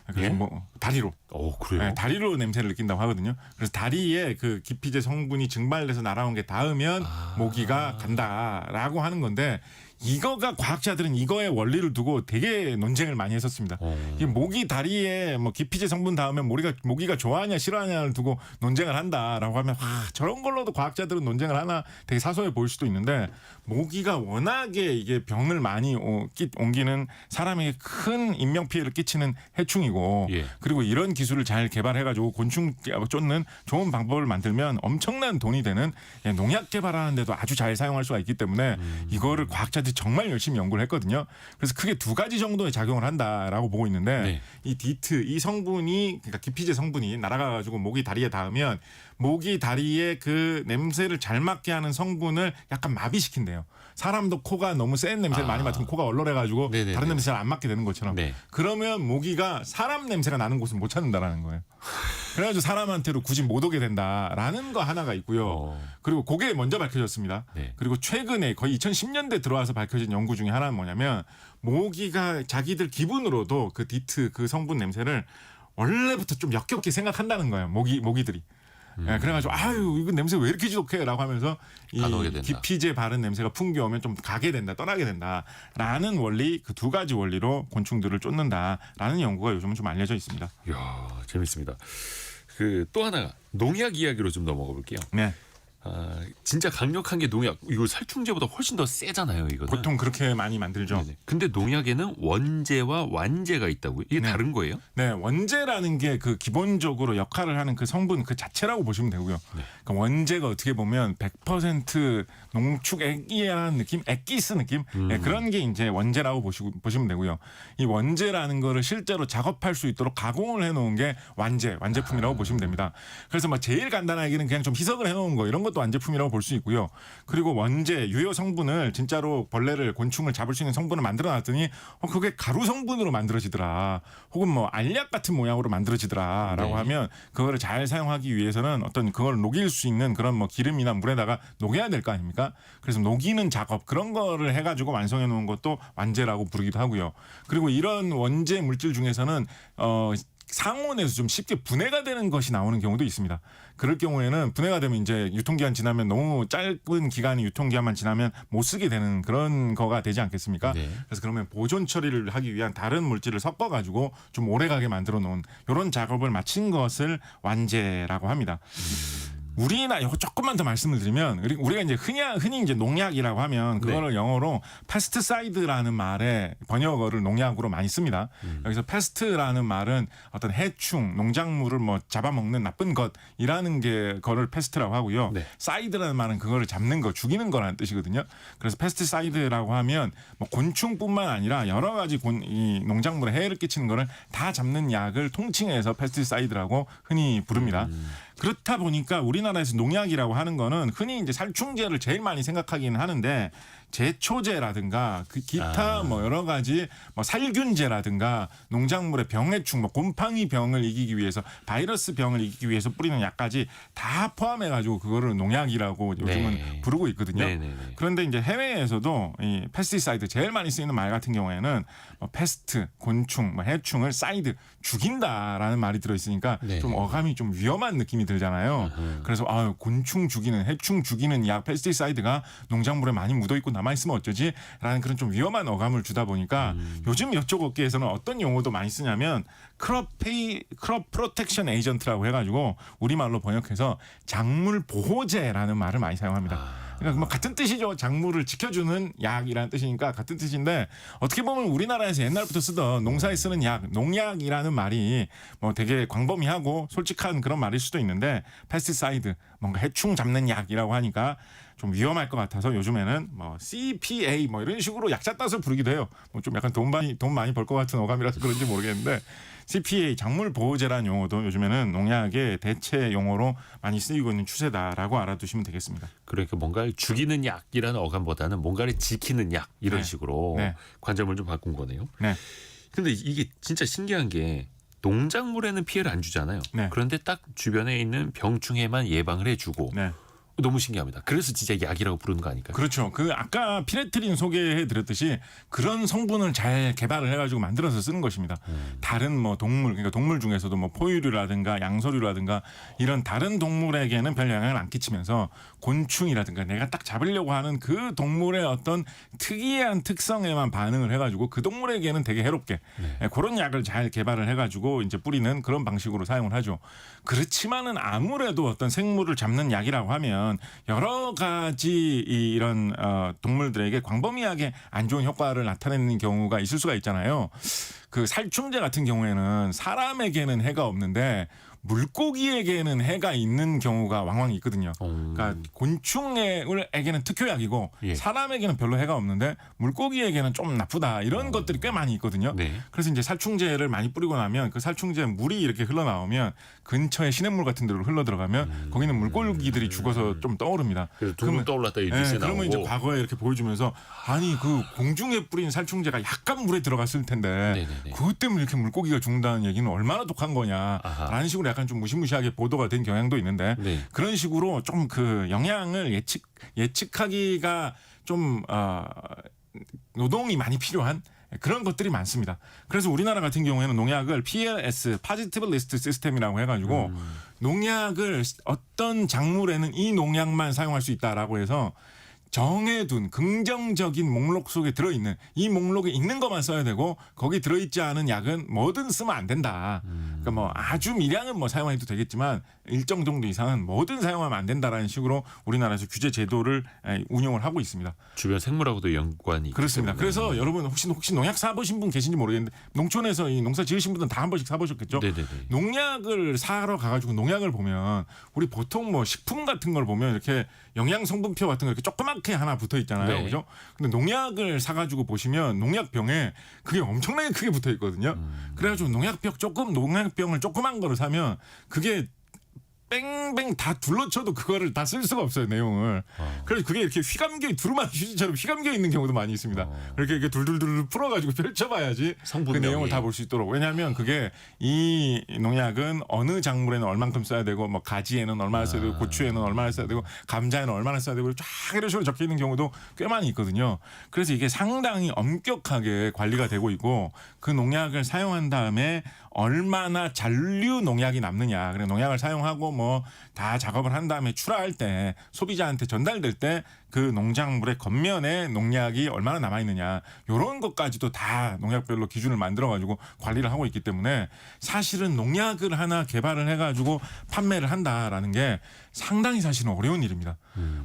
그래서 예? 뭐 다리로. 그래요? 네, 다리로 냄새를 느낀다고 하거든요. 그래서 다리에 그 기피제 성분이 증발돼서 날아온 게 닿으면 모기가 간다라고 하는 건데 이거가 과학자들은 이거의 원리를 두고 되게 논쟁을 많이 했었습니다. 이 모기 다리에 뭐 기피제 성분 닿으면 모기가 좋아하냐 싫어하냐를 두고 논쟁을 한다라고 하면 저런 걸로도 과학자들은 논쟁을 하나 되게 사소해 보일 수도 있는데 모기가 워낙에 이게 병을 많이 옮기는 사람에게 큰 인명 피해를 끼치는 해충이고 예. 그리고 이런 기술을 잘 개발해가지고 곤충 쫓는 좋은 방법을 만들면 엄청난 돈이 되는 농약 개발하는데도 아주 잘 사용할 수가 있기 때문에 이거를 과학자들이 정말 열심히 연구를 했거든요. 그래서 크게 두 가지 정도의 작용을 한다라고 보고 있는데 네. 이 디트 이 성분이 그러니까 기피제 성분이 날아가가지고 모기 다리에 닿으면 모기 다리에 그 냄새를 잘 맡게 하는 성분을 약간 마비시킨대요. 사람도 코가 너무 센 냄새를 많이 맡으면 코가 얼얼해가지고 네네네. 다른 냄새 잘 안 맡게 되는 것처럼 네. 그러면 모기가 사람 냄새가 나는 곳을 못 찾는다라는 거예요. 그래가지고 사람한테로 굳이 못 오게 된다라는 거 하나가 있고요. 그리고 그게 먼저 밝혀졌습니다. 네. 그리고 최근에 거의 2010년대 들어와서 밝혀진 연구 중에 하나는 뭐냐면 모기가 자기들 기분으로도 그 디트 그 성분 냄새를 원래부터 좀 역겹게 생각한다는 거예요. 모기들이. 예, 그래가지고 아유 이거 냄새 왜 이렇게 지독해라고 하면서 이 안 오게 된다. 기피제 바른 냄새가 풍겨오면 좀 가게 된다 떠나게 된다라는 원리 그 두 가지 원리로 곤충들을 쫓는다라는 연구가 요즘은 좀 알려져 있습니다. 이야 재밌습니다. 그 또 하나 농약 이야기로 좀 넘어가 볼게요. 네. 진짜 강력한 게 농약. 이거 살충제보다 훨씬 더 세잖아요. 이거는. 보통 그렇게 많이 만들죠. 네네. 근데 농약에는 원제와 완제가 있다고요? 이게 다른 거예요? 네, 원제라는 게 그 기본적으로 역할을 하는 그 성분 그 자체라고 보시면 되고요. 그러니까 원제가 어떻게 보면 100% 농축 액이라는 느낌, 액기스 느낌 네, 그런 게 이제 원제라고 보시면 되고요. 이 원제라는 거를 실제로 작업할 수 있도록 가공을 해놓은 게 완제품이라고 보시면 됩니다. 그래서 막 제일 간단하게는 그냥 좀 희석을 해놓은 거 이런 것도 완제품이라고 볼 수 있고요. 그리고 원제 유효 성분을 진짜로 벌레를 곤충을 잡을 수 있는 성분을 만들어놨더니 그게 가루 성분으로 만들어지더라. 혹은 뭐 알약 같은 모양으로 만들어지더라라고 네. 하면 그거를 잘 사용하기 위해서는 어떤 그걸 녹일 수 있는 그런 뭐 기름이나 물에다가 녹여야 될 거 아닙니까? 그래서 녹이는 작업 그런 거를 해가지고 완성해 놓은 것도 완제라고 부르기도 하고요. 그리고 이런 원제 물질 중에서는 상온에서 좀 쉽게 분해가 되는 것이 나오는 경우도 있습니다. 그럴 경우에는 분해가 되면 이제 유통기한 지나면 너무 짧은 기간이 유통기한만 지나면 못 쓰게 되는 그런 거가 되지 않겠습니까? 네. 그래서 그러면 보존 처리를 하기 위한 다른 물질을 섞어가지고 좀 오래가게 만들어 놓은 이런 작업을 마친 것을 완제라고 합니다. 우리나라 이거 조금만 더 말씀을 드리면 우리가 이제 흔히 이제 농약이라고 하면 그거를 영어로 페스티사이드라는 말의 번역어를 농약으로 많이 씁니다. 여기서 페스트라는 말은 어떤 해충, 농작물을 뭐 잡아먹는 나쁜 것이라는 게 거를 페스트라고 하고요. 네. 사이드라는 말은 그거를 잡는 거, 죽이는 거라는 뜻이거든요. 그래서 페스티사이드라고 하면 뭐 곤충뿐만 아니라 여러 가지 이 농작물에 해를 끼치는 거를 다 잡는 약을 통칭해서 페스티사이드라고 흔히 부릅니다. 그렇다 보니까 우리나라에서 농약이라고 하는 거는 흔히 이제 살충제를 제일 많이 생각하기는 하는데 제초제라든가 그 기타 뭐 여러 가지 뭐 살균제라든가 농작물의 병해충, 뭐 곰팡이 병을 이기기 위해서 바이러스 병을 이기기 위해서 뿌리는 약까지 다 포함해 가지고 그거를 농약이라고 요즘은 부르고 있거든요. 네네네. 그런데 이제 해외에서도 이 페스티사이드 제일 많이 쓰이는 말 같은 경우에는 뭐 페스트, 곤충, 뭐 해충을 사이드 죽인다라는 말이 들어 있으니까 네. 좀 어감이 좀 위험한 느낌이 들잖아요. 그래서 곤충 죽이는, 해충 죽이는 약 페스티사이드가 농작물에 많이 묻어 있고 남아 있으면 어쩌지? 라는 그런 좀 위험한 어감을 주다 보니까 요즘 이쪽 업계에서는 어떤 용어도 많이 쓰냐면 크롭 프로텍션 에이전트라고 해가지고 우리말로 번역해서 작물 보호제라는 말을 많이 사용합니다. 그러니까 뭐 같은 뜻이죠. 작물을 지켜주는 약이라는 뜻이니까 같은 뜻인데 어떻게 보면 우리나라에서 옛날부터 쓰던 농사에 쓰는 약, 농약이라는 말이 뭐 되게 광범위하고 솔직한 그런 말일 수도 있는데 페스티사이드, 뭔가 해충 잡는 약이라고 하니까 좀 위험할 것 같아서 요즘에는 뭐 CPA 뭐 이런 식으로 약자 따서 부르기도 해요. 뭐 좀 약간 돈 많이 벌 것 같은 어감이라서 그런지 모르겠는데 CPA 작물 보호제라는 용어도 요즘에는 농약의 대체 용어로 많이 쓰이고 있는 추세다라고 알아두시면 되겠습니다. 그러니까 뭔가를 죽이는 약이라는 어감보다는 뭔가를 지키는 약 이런 네. 식으로 네. 관점을 좀 바꾼 거네요. 네. 근데 이게 진짜 신기한 게 농작물에는 피해를 안 주잖아요. 네. 그런데 딱 주변에 있는 병충해만 예방을 해주고 네. 너무 신기합니다. 그래서 진짜 약이라고 부르는 거 아닐까요? 그렇죠. 그 아까 피레트린 소개해 드렸듯이 그런 성분을 잘 개발을 해가지고 만들어서 쓰는 것입니다. 다른 뭐 동물, 그러니까 동물 중에서도 뭐 포유류라든가 양서류라든가 이런 다른 동물에게는 별 영향을 안 끼치면서 곤충이라든가 내가 딱 잡으려고 하는 그 동물의 어떤 특이한 특성에만 반응을 해가지고 그 동물에게는 되게 해롭게 그런 약을 잘 개발을 해가지고 이제 뿌리는 그런 방식으로 사용을 하죠. 그렇지만은 아무래도 어떤 생물을 잡는 약이라고 하면 여러 가지 이런 동물들에게 광범위하게 안 좋은 효과를 나타내는 경우가 있을 수가 있잖아요. 그 살충제 같은 경우에는 사람에게는 해가 없는데 물고기에게는 해가 있는 경우가 왕왕 있거든요. 그러니까 곤충에게는 특효약이고 예. 사람에게는 별로 해가 없는데 물고기에게는 좀 나쁘다 이런 것들이 꽤 많이 있거든요. 네. 그래서 이제 살충제를 많이 뿌리고 나면 그 살충제 물이 이렇게 흘러나오면 근처에 시냇물 같은 데로 흘러 들어가면 거기는 물고기들이 죽어서 좀 떠오릅니다. 그래서 둥둥 떠올랐다 이 네, 뉴스에 나오고. 그러면 이제 과거에 이렇게 보여주면서 아니 그 공중에 뿌린 살충제가 약간 물에 들어갔을 텐데 네네네. 그것 때문에 이렇게 물고기가 죽는다는 얘기는 얼마나 독한 거냐라는 아하. 식으로 약간 좀 무시무시하게 보도가 된 경향도 있는데 네. 그런 식으로 좀 그 영향을 예측하기가 좀 노동이 많이 필요한 그런 것들이 많습니다. 그래서 우리나라 같은 경우에는 농약을 PLS, Positive List System이라고 해가지고 농약을 어떤 작물에는 이 농약만 사용할 수 있다라고 해서 정해둔 긍정적인 목록 속에 들어있는 이 목록에 있는 것만 써야 되고 거기 들어있지 않은 약은 뭐든 쓰면 안 된다. 그러니까 뭐 아주 미량은 뭐 사용해도 되겠지만 일정 정도 이상은 뭐든 사용하면 안 된다라는 식으로 우리나라에서 규제 제도를 운영을 하고 있습니다. 주변 생물하고도 연관이 그렇습니다. 그래서 여러분 혹시 농약 사보신 분 계신지 모르겠는데 농촌에서 이 농사 지으신 분들은 다 한 번씩 사보셨겠죠. 네네네. 농약을 사러 가가지고 농약을 보면 우리 보통 뭐 식품 같은 걸 보면 이렇게 영양 성분표 같은 거 이렇게 조그맣게 하나 붙어 있잖아요. 네. 그죠? 근데 농약을 사가지고 보시면 농약병에 그게 엄청나게 크게 붙어 있거든요. 그래가지고 농약병을 조그만 거를 사면 그게 뺑뺑 다 둘러쳐도 그거를 다 쓸 수가 없어요, 내용을. 그래서 그게 이렇게 두루마리 휴지처럼 휘감겨 있는 경우도 많이 있습니다. 이렇게 둘둘둘 풀어가지고 펼쳐봐야지 그 성분명이. 내용을 다 볼 수 있도록. 왜냐하면 그게 이 농약은 어느 작물에는 얼만큼 써야 되고 뭐 가지에는 얼마나 써야 되고 고추에는 얼마나 써야 되고 감자에는 얼마나 써야 되고 쫙 이런 식으로 적혀 있는 경우도 꽤 많이 있거든요. 그래서 이게 상당히 엄격하게 관리가 되고 있고 그 농약을 사용한 다음에 얼마나 잔류 농약이 남느냐. 그래 농약을 사용하고 뭐 다 작업을 한 다음에 출하할 때 소비자한테 전달될 때 그 농작물의 겉면에 농약이 얼마나 남아 있느냐. 요런 것까지도 다 농약별로 기준을 만들어 가지고 관리를 하고 있기 때문에 사실은 농약을 하나 개발을 해 가지고 판매를 한다라는 게 상당히 사실은 어려운 일입니다.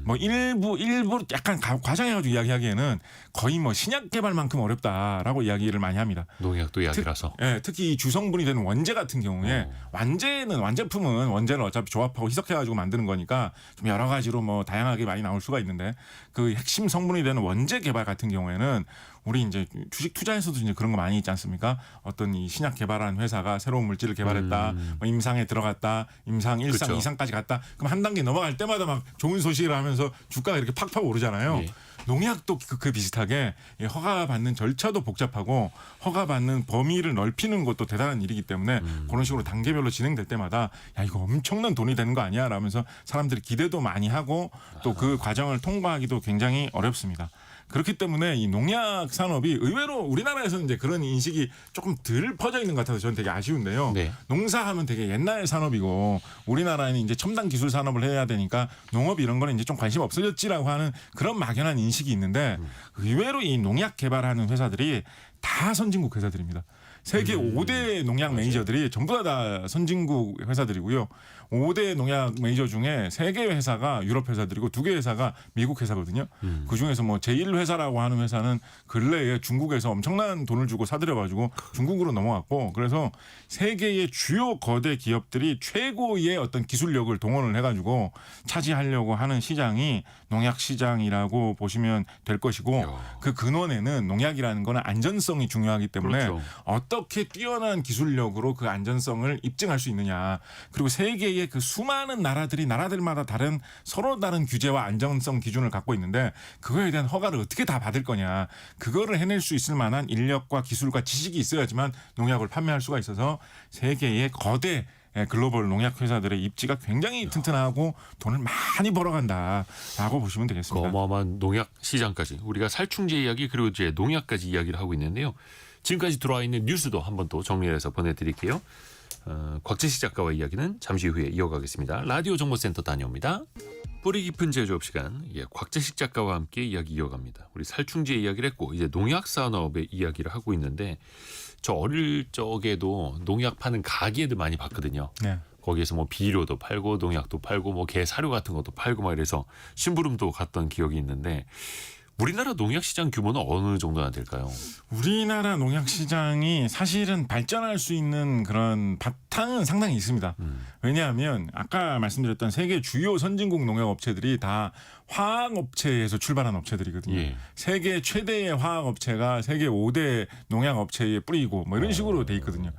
뭐 일부 약간 과장해 가지고 이야기하기에는 거의 뭐 신약 개발만큼 어렵다라고 이야기를 많이 합니다. 농약도 약이라서. 특히 이 주성분이 되는 원재 같은 경우에 완제품은 원재를 어차피 조합하고 희석해가지고 만드는 거니까 좀 여러 가지로 뭐 다양하게 많이 나올 수가 있는데 그 핵심 성분이 되는 원재 개발 같은 경우에는 우리 이제 주식 투자에서도 이제 그런 거 많이 있지 않습니까? 어떤 이 신약 개발한 회사가 새로운 물질을 개발했다, 뭐 임상에 들어갔다, 임상 1상, 그쵸. 2상까지 갔다. 그럼 한 단계 넘어갈 때마다 막 좋은 소식을 하면서 주가가 이렇게 팍팍 오르잖아요. 예. 농약도 그 비슷하게 허가받는 절차도 복잡하고 허가받는 범위를 넓히는 것도 대단한 일이기 때문에 그런 식으로 단계별로 진행될 때마다 야 이거 엄청난 돈이 되는 거 아니야 라면서 사람들이 기대도 많이 하고 또 그 과정을 통과하기도 굉장히 어렵습니다. 그렇기 때문에 이 농약 산업이 의외로 우리나라에서는 이제 그런 인식이 조금 덜 퍼져 있는 것 같아서 저는 되게 아쉬운데요. 네. 농사하면 되게 옛날 산업이고 우리나라는 이제 첨단 기술 산업을 해야 되니까 농업 이런 거는 이제 좀 관심 없어졌지라고 하는 그런 막연한 인식이 있는데 의외로 이 농약 개발하는 회사들이 다 선진국 회사들입니다. 세계 5대 농약 메이저들이 전부 다 선진국 회사들이고요. 5대 농약 메이저 중에 3개 회사가 유럽 회사들이고 2개 회사가 미국 회사거든요. 그중에서 뭐 제1회사라고 하는 회사는 근래에 중국에서 엄청난 돈을 주고 사들여가지고 중국으로 넘어갔고 그래서 세계의 주요 거대 기업들이 최고의 어떤 기술력을 동원을 해가지고 차지하려고 하는 시장이 농약 시장이라고 보시면 될 것이고 그 근원에는 농약이라는 거는 안전성이 중요하기 때문에 그렇죠. 어떻게 뛰어난 기술력으로 그 안전성을 입증할 수 있느냐. 그리고 세계의 그 수많은 나라들마다 서로 다른 규제와 안전성 기준을 갖고 있는데 그거에 대한 허가를 어떻게 다 받을 거냐. 그거를 해낼 수 있을 만한 인력과 기술과 지식이 있어야지만 농약을 판매할 수가 있어서 세계의 거대 글로벌 농약 회사들의 입지가 굉장히 튼튼하고 돈을 많이 벌어간다라고 보시면 그 되겠습니다. 어마어마한 농약 시장까지 우리가 살충제 이야기 그리고 이제 농약까지 이야기를 하고 있는데요. 지금까지 들어와 있는 뉴스도 한번 또 정리해서 보내드릴게요. 곽재식 작가와 이야기는 잠시 후에 이어가겠습니다. 라디오 정보센터 다녀옵니다. 뿌리 깊은 제조업 시간, 곽재식 작가와 함께 이야기 이어갑니다. 우리 살충제 이야기를 했고 이제 농약 산업의 이야기를 하고 있는데 저 어릴 적에도 농약 파는 가게들 많이 봤거든요. 네. 거기에서 뭐 비료도 팔고 농약도 팔고 뭐 개 사료 같은 것도 팔고 막 이래서 심부름도 갔던 기억이 있는데 우리나라 농약 시장 규모는 어느 정도나 될까요? 우리나라 농약 시장이 사실은 발전할 수 있는 그런 바탕은 상당히 있습니다. 왜냐하면 아까 말씀드렸던 세계 주요 선진국 농약 업체들이 다 화학업체에서 출발한 업체들이거든요. 예. 세계 최대의 화학업체가 세계 5대 농약 업체에 뿌리고 뭐 이런 식으로 돼 있거든요.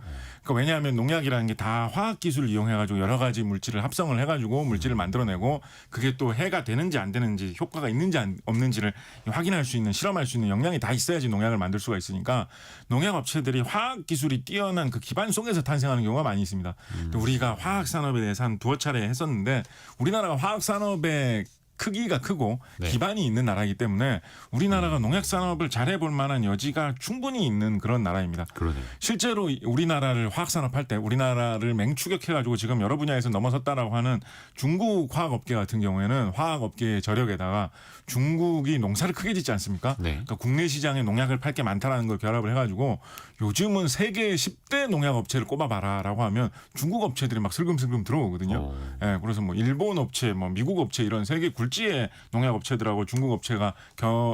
그러니까 왜냐하면 농약이라는 게 다 화학 기술을 이용해가지고 여러 가지 물질을 합성을 해가지고 물질을 만들어내고 그게 또 해가 되는지 안 되는지 효과가 있는지 없는지를 확인할 수 있는 실험할 수 있는 역량이 다 있어야지 농약을 만들 수가 있으니까 농약 업체들이 화학 기술이 뛰어난 그 기반 속에서 탄생하는 경우가 많이 있습니다. 우리가 화학 산업에 대해서 한 두어 차례 했었는데 우리나라가 화학 산업의 크기가 크고 네. 기반이 있는 나라이기 때문에 우리나라가 농약 산업을 잘해볼 만한 여지가 충분히 있는 그런 나라입니다. 그러네요. 실제로 우리나라를 화학 산업 할 때 우리나라를 맹추격해가지고 지금 여러 분야에서 넘어섰다라고 하는 중국 화학업계 같은 경우에는 화학업계의 저력에다가 중국이 농사를 크게 짓지 않습니까? 네. 그러니까 국내 시장에 농약을 팔 게 많다라는 걸 결합을 해가지고 요즘은 세계 10대 농약 업체를 꼽아봐라라고 하면 중국 업체들이 막 슬금슬금 들어오거든요. 예, 그래서 뭐 일본 업체, 뭐 미국 업체 이런 세계 굴지의 농약 업체들하고 중국 업체가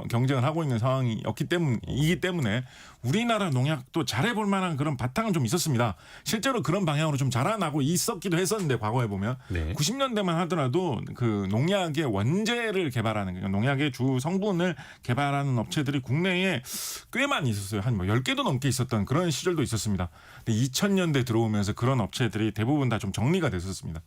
경쟁을 하고 있는 상황이었기 때문이기 때문에 우리나라 농약도 잘해볼 만한 그런 바탕은 좀 있었습니다. 실제로 그런 방향으로 좀 자라나고 있었기도 했었는데 과거에 보면 네. 90년대만 하더라도 그 농약의 원재를 개발하는 그러니까 농약의 주 성분을 개발하는 업체들이 국내에 꽤 많이 있었어요. 한 뭐 10개도 넘게 있었던 그런 시절도 있었습니다. 근데 2000년대 들어오면서 그런 업체들이 대부분 다 좀 정리가 됐었습니다.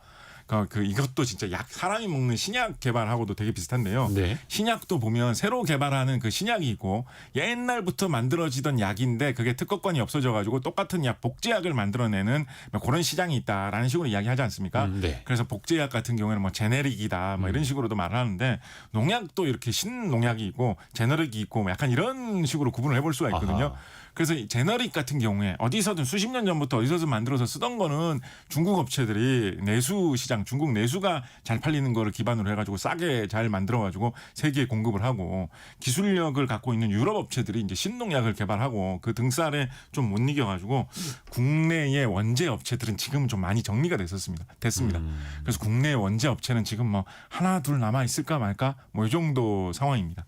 그 이것도 진짜 사람이 먹는 신약 개발하고도 되게 비슷한데요. 네. 신약도 보면 새로 개발하는 그 신약이 있고 옛날부터 만들어지던 약인데 그게 특허권이 없어져가지고 똑같은 약 복제약을 만들어내는 그런 시장이 있다라는 식으로 이야기하지 않습니까? 네. 그래서 복제약 같은 경우에는 뭐 제네릭이다 뭐 이런 식으로도 말을 하는데 농약도 이렇게 신농약이 있고 제너릭이 있고 뭐 약간 이런 식으로 구분을 해볼 수가 있거든요. 아하. 그래서 이 제너릭 같은 경우에 어디서든 수십 년 전부터 어디서든 만들어서 쓰던 거는 중국 업체들이 내수 시장, 중국 내수가 잘 팔리는 거를 기반으로 해가지고 싸게 잘 만들어가지고 세계에 공급을 하고 기술력을 갖고 있는 유럽 업체들이 이제 신농약을 개발하고 그 등살에 좀 못 이겨가지고 국내의 원재 업체들은 지금 좀 많이 정리가 됐습니다. 그래서 국내 원재 업체는 지금 뭐 하나 둘 남아 있을까 말까 뭐 이 정도 상황입니다.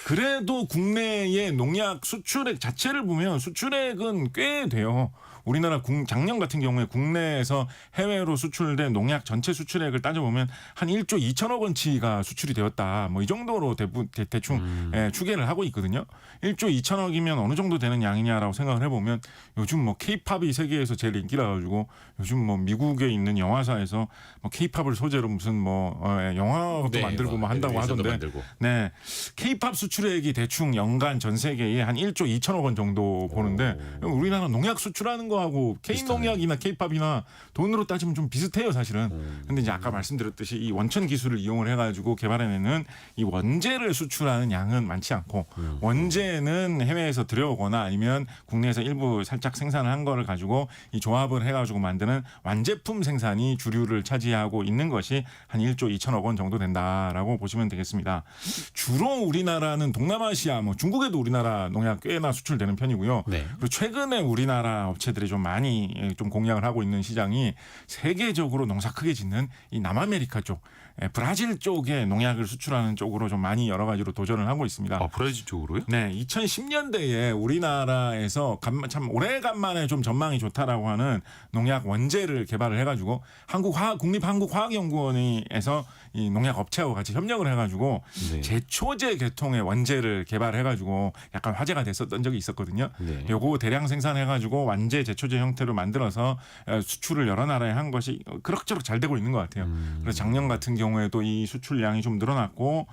그래도 국내의 농약 수출액 자체를 보면 수출액은 꽤 돼요. 우리나라 작년 같은 경우에 국내에서 해외로 수출된 농약 전체 수출액을 따져보면 한 1조 2천억 원치가 수출이 되었다. 뭐 이 정도로 대충 추계를 하고 있거든요. 1조 2천억이면 어느 정도 되는 양이냐라고 생각을 해보면 요즘 뭐 케이팝이 세계에서 제일 인기라 가지고 요즘 뭐 미국에 있는 영화사에서 뭐 케이팝을 소재로 무슨 뭐 영화도 네, 만들고 뭐 한다고 하던데. 만들고. 네. 케이팝 수출액이 대충 연간 전 세계에 한 1조 2천억 원 정도 보는데 우리나라 농약 수출하는 거하고 K농약이나 케이팝이나 돈으로 따지면 좀 비슷해요, 사실은. 근데 이제 아까 말씀드렸듯이 이 원천 기술을 이용을 해가지고 개발해내는 이 원재를 수출하는 양은 많지 않고 원재는 해외에서 들여오거나 아니면 국내에서 일부 살짝 생산을 한 거를 가지고 이 조합을 해가지고 만드는 완제품 생산이 주류를 차지하고 있는 것이 한 1조 2천억 원 정도 된다라고 보시면 되겠습니다. 주로 우리나라는 동남아시아, 뭐 중국에도 우리나라 농약 꽤나 수출되는 편이고요. 네. 그리고 최근에 우리나라 업체들이 좀 많이 좀 공략을 하고 있는 시장이 세계적으로 농사 크게 짓는 이 남아메리카 쪽, 브라질 쪽에 농약을 수출하는 쪽으로 좀 많이 여러 가지로 도전을 하고 있습니다. 아, 브라질 쪽으로요? 네, 2010년대에 우리나라에서 참 오래간만에 좀 전망이 좋다라고 하는 농약 원재를 개발을 해가지고 국립한국화학연구원에서 이 농약 업체하고 같이 협력을 해가지고 네. 제초제 계통의 원재를 개발해가지고 약간 화제가 됐었던 적이 있었거든요. 네. 요거 대량 생산해가지고 완제 제초제 형태로 만들어서 수출을 여러 나라에 한 것이 그럭저럭 잘 되고 있는 것 같아요. 그래서 작년 같은 경우에도 이 수출량이 좀 늘어났고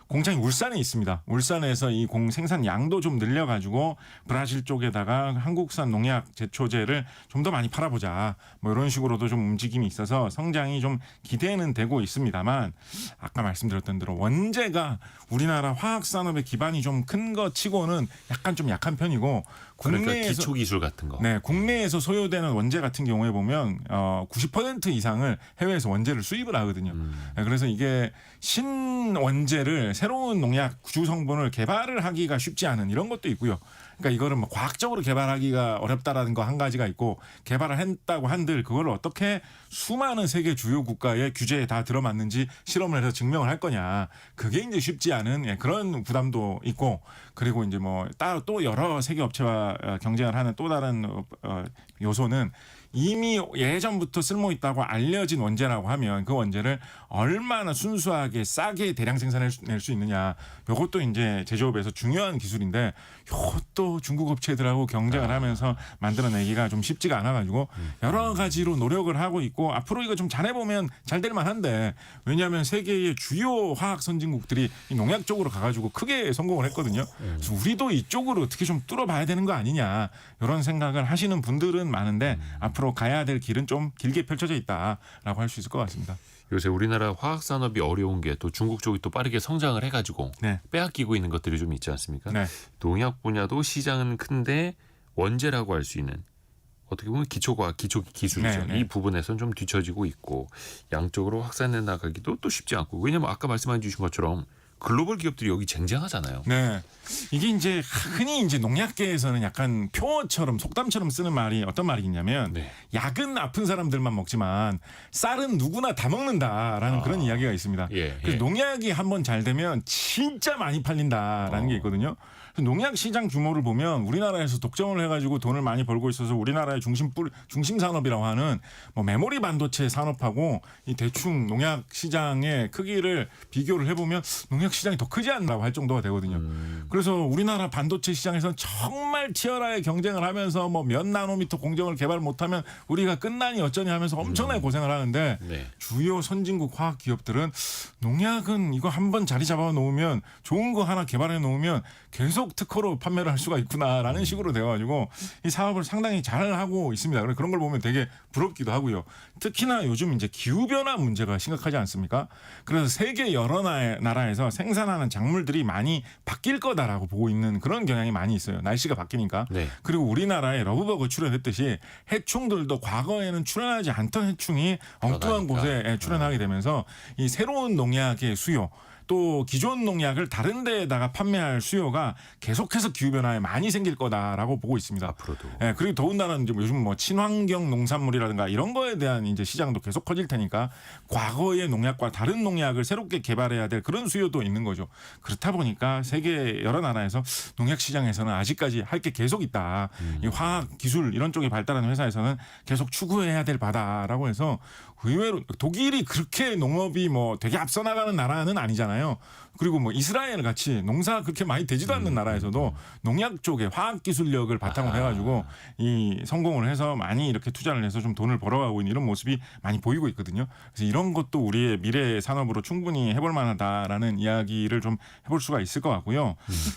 공장이 울산에 있습니다. 울산에서 이 생산 양도 좀 늘려가지고 브라질 쪽에다가 한국산 농약 제초제를 좀 더 많이 팔아보자. 뭐 이런 식으로도 좀 움직임이 있어서 성장이 좀 기대는 되고 있습니다만 아까 말씀드렸던 대로 원재가 우리나라 화학 산업의 기반이 좀 큰 것 치고는 약간 좀 약한 편이고 그러니까 국내에서 기초 기술 같은 거. 네, 국내에서 소요되는 원재 같은 경우에 보면 90% 이상을 해외에서 원재를 수입을 하거든요. 네, 그래서 이게 신원재를 새로운 농약 주 성분을 개발을 하기가 쉽지 않은 이런 것도 있고요. 그러니까 이거를 뭐 과학적으로 개발하기가 어렵다라는 거 한 가지가 있고 개발을 했다고 한들 그걸 어떻게 수많은 세계 주요 국가의 규제에 다 들어맞는지 실험을 해서 증명을 할 거냐. 그게 이제 쉽지 않은 그런 부담도 있고 그리고 이제 뭐 따로 또 여러 세계 업체와 경쟁을 하는 또 다른 요소는 이미 예전부터 쓸모 있다고 알려진 원재라고 하면 그 원재를 얼마나 순수하게 싸게 대량 생산해낼 수 있느냐. 이것도 이제 제조업에서 중요한 기술인데 이것도 중국 업체들하고 경쟁을 하면서 만들어내기가 좀 쉽지가 않아가지고 여러 가지로 노력을 하고 있고 앞으로 이거 좀 잘해보면 잘 될 만한데 왜냐하면 세계의 주요 화학 선진국들이 이 농약 쪽으로 가가지고 크게 성공을 했거든요. 그래서 우리도 이쪽으로 어떻게 좀 뚫어봐야 되는 거 아니냐 이런 생각을 하시는 분들은 많은데 앞으로 가야 될 길은 좀 길게 펼쳐져 있다라고 할 수 있을 것 같습니다. 요새 우리나라 화학 산업이 어려운 게 또 중국 쪽이 또 빠르게 성장을 해가지고 네. 빼앗기고 있는 것들이 좀 있지 않습니까? 네. 농약 분야도 시장은 큰데 원재라고 할 수 있는 어떻게 보면 기초과학, 기초 기술이죠. 네, 네. 이 부분에서는 좀 뒤처지고 있고 양쪽으로 확산해 나가기도 또 쉽지 않고 왜냐하면 아까 말씀해 주신 것처럼 글로벌 기업들이 여기 쟁쟁하잖아요. 네. 이게 이제 흔히 이제 농약계에서는 약간 표어처럼 속담처럼 쓰는 말이 어떤 말이 있냐면 네. 약은 아픈 사람들만 먹지만 쌀은 누구나 다 먹는다라는 그런 이야기가 있습니다. 예, 그래서 예. 농약이 한번 잘 되면 진짜 많이 팔린다라는 게 있거든요. 농약 시장 규모를 보면 우리나라에서 독점을 해가지고 돈을 많이 벌고 있어서 우리나라의 중심 산업이라고 하는 뭐 메모리 반도체 산업하고 이 대충 농약 시장의 크기를 비교를 해보면 농약 시장이 더 크지 않나고 할 정도가 되거든요. 그래서 우리나라 반도체 시장에서는 정말 치열하게 경쟁을 하면서 뭐 몇 나노미터 공정을 개발 못하면 우리가 끝나니 어쩌니 하면서 엄청나게 고생을 하는데 네. 주요 선진국 화학 기업들은 농약은 이거 한번 자리 잡아 놓으면 좋은 거 하나 개발해 놓으면 계속 계속 특허로 판매를 할 수가 있구나라는 식으로 되어가지고 이 사업을 상당히 잘 하고 있습니다. 그래서 그런 걸 보면 되게 부럽기도 하고요. 특히나 요즘 이제 기후 변화 문제가 심각하지 않습니까? 그래서 세계 여러 나라에서 생산하는 작물들이 많이 바뀔 거다라고 보고 있는 그런 경향이 많이 있어요. 날씨가 바뀌니까. 네. 그리고 우리나라에 러브버그 출현했듯이 해충들도 과거에는 출현하지 않던 해충이 엉뚱한 그러다니까. 곳에 출현하게 되면서 이 새로운 농약의 수요 또 기존 농약을 다른 데에다가 판매할 수요가 계속해서 기후변화에 많이 생길 거다라고 보고 있습니다. 앞으로도. 예, 그리고 더군다나 이제 요즘 뭐 친환경 농산물이라든가 이런 거에 대한 이제 시장도 계속 커질 테니까 과거의 농약과 다른 농약을 새롭게 개발해야 될 그런 수요도 있는 거죠. 그렇다 보니까 세계 여러 나라에서 농약 시장에서는 아직까지 할 게 계속 있다. 이 화학 기술 이런 쪽에 발달하는 회사에서는 계속 추구해야 될 바다라고 해서 의외로 독일이 그렇게 농업이 뭐 되게 앞서 나가는 나라는 아니잖아요. 그리고 뭐 이스라엘 같이 농사 그렇게 많이 되지도 않는 나라에서도 농약 쪽에 화학 기술력을 바탕으로 해가지고 이 성공을 해서 많이 이렇게 투자를 해서 좀 돈을 벌어가고 있는 이런 모습이 많이 보이고 있거든요. 그래서 이런 것도 우리의 미래 산업으로 충분히 해볼 만하다라는 이야기를 좀 해볼 수가 있을 것 같고요.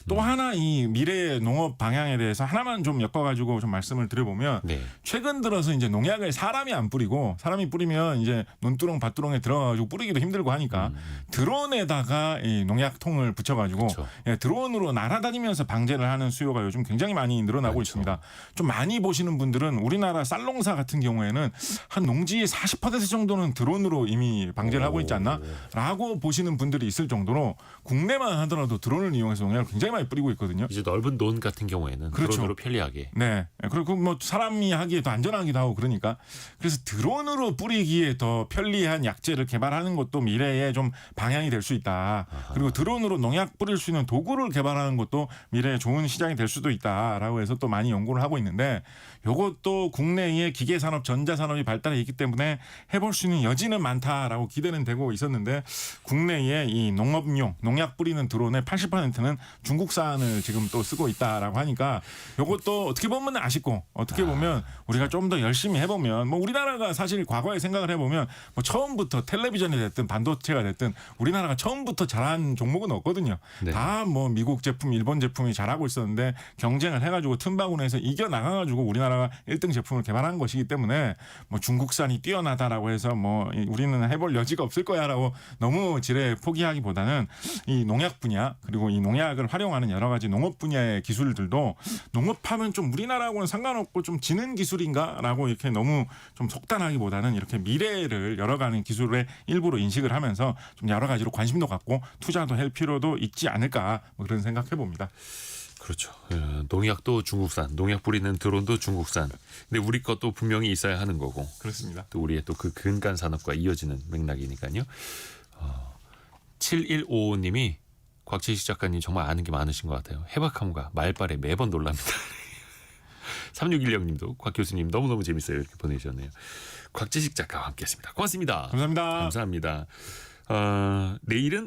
또 하나 이 미래 농업 방향에 대해서 하나만 좀 엮어가지고 좀 말씀을 드려보면 네. 최근 들어서 이제 농약을 사람이 안 뿌리고 사람이 뿌리면 이제 논두렁 밭두렁에 들어가가지고 뿌리기도 힘들고 하니까 드론에다가 이 농약통을 붙여가지고 그쵸. 예, 드론으로 날아다니면서 방제를 하는 수요가 요즘 굉장히 많이 늘어나고 많죠. 있습니다. 좀 많이 보시는 분들은 우리나라 쌀농사 같은 경우에는 한 농지의 40% 정도는 드론으로 이미 방제를 하고 있지 않나라고 보시는 분들이 있을 정도로 국내만 하더라도 드론을 이용해서 농약을 굉장히 많이 뿌리고 있거든요. 이제 넓은 논 같은 경우에는 그렇죠. 드론으로 편리하게. 네. 그리고 뭐 사람이 하기에 더 안전하기도 하고 그러니까 그래서 드론으로 뿌리기에 더 편리한 약재를 개발하는 것도 미래에 좀 방향이 될 수 있다. 그리고 드론으로 농약 뿌릴 수 있는 도구를 개발하는 것도 미래에 좋은 시장이 될 수도 있다라고 해서 또 많이 연구를 하고 있는데 이것도 국내의 기계 산업, 전자 산업이 발달해 있기 때문에 해볼 수 있는 여지는 많다라고 기대는 되고 있었는데 국내의 이 농업용 농약 뿌리는 드론의 80%는 중국산을 지금 또 쓰고 있다라고 하니까 이것도 어떻게 보면 아쉽고 어떻게 보면 우리가 좀 더 열심히 해보면 뭐 우리나라가 사실 과거에 생각을 해보면 뭐 처음부터 텔레비전이 됐든 반도체가 됐든 우리나라가 처음부터 잘한 종목은 없거든요. 네. 다 뭐 미국 제품, 일본 제품이 잘하고 있었는데 경쟁을 해가지고 틈바구니에서 이겨 나가가지고 우리나라가 1등 제품을 개발한 것이기 때문에 뭐 중국산이 뛰어나다라고 해서 뭐 우리는 해볼 여지가 없을 거야라고 너무 지레 포기하기보다는 이 농약 분야 그리고 이 농약을 활용하는 여러 가지 농업 분야의 기술들도 농업하면 좀 우리나라하고는 상관없고 좀 지는 기술인가라고 이렇게 너무 좀 속단하기보다는 이렇게 미래를 열어가는 기술의 일부로 인식을 하면서 좀 여러 가지로 관심도 갖고 투자도 할 필요도 있지 않을까 뭐 그런 생각해 봅니다. 그렇죠. 농약도 중국산, 농약 뿌리는 드론도 중국산. 근데 우리 것도 분명히 있어야 하는 거고. 그렇습니다. 또 우리의 또 그 근간 산업과 이어지는 맥락이니까요. 7155님이 곽재식 작가님 정말 아는 게 많으신 것 같아요. 해박함과 말발에 매번 놀랍니다. 3610님도 곽 교수님 너무너무 재밌어요. 이렇게 보내주셨네요. 곽재식 작가와 함께했습니다. 고맙습니다. 감사합니다. 감사합니다. 내일은